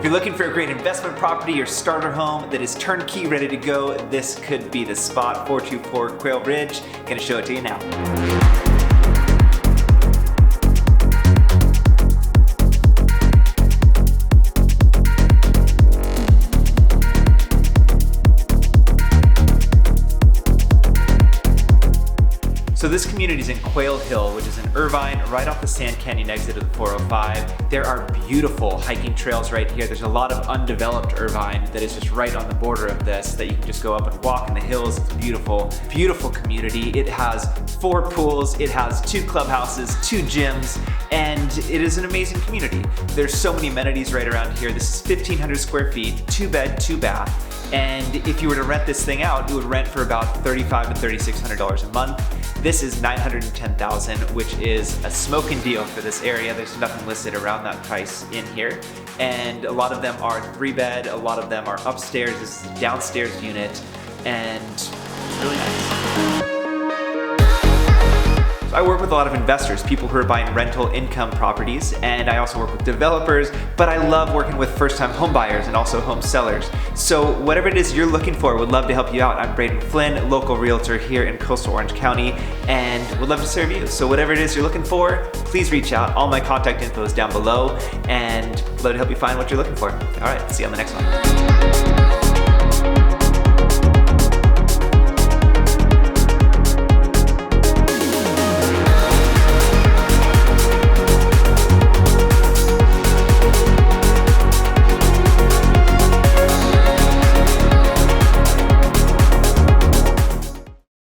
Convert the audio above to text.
If you're looking for a great investment property or starter home that is turnkey ready to go, this could be the spot. 424 Quail Ridge. Gonna show it to you now. So this community is in Quail Hill, which is in Irvine, right off the Sand Canyon exit of the 405. There are beautiful hiking trails right here. There's a lot of undeveloped Irvine that is just right on the border of this that you can just go up and walk in the hills. It's beautiful, beautiful community. It has 4 pools, it has 2 clubhouses, 2 gyms, and it is an amazing community. There's so many amenities right around here. This is 1,500 square feet, 2 bed, 2 bath. And if you were to rent this thing out, it would rent for about $3,500 to $3,600 a month. This is $910,000, which is a smoking deal for this area. There's nothing listed around that price in here. And a lot of them are 3-bed, a lot of them are upstairs. This is a downstairs unit, and it's really nice. I work with a lot of investors, people who are buying rental income properties, and I also work with developers, but I love working with first-time home buyers and also home sellers. So whatever it is you're looking for, would love to help you out. I'm Braden Flynn, local realtor here in coastal Orange County, and would love to serve you. So whatever it is you're looking for, please reach out. All my contact info is down below, and love to help you find what you're looking for. All right, see you on the next one.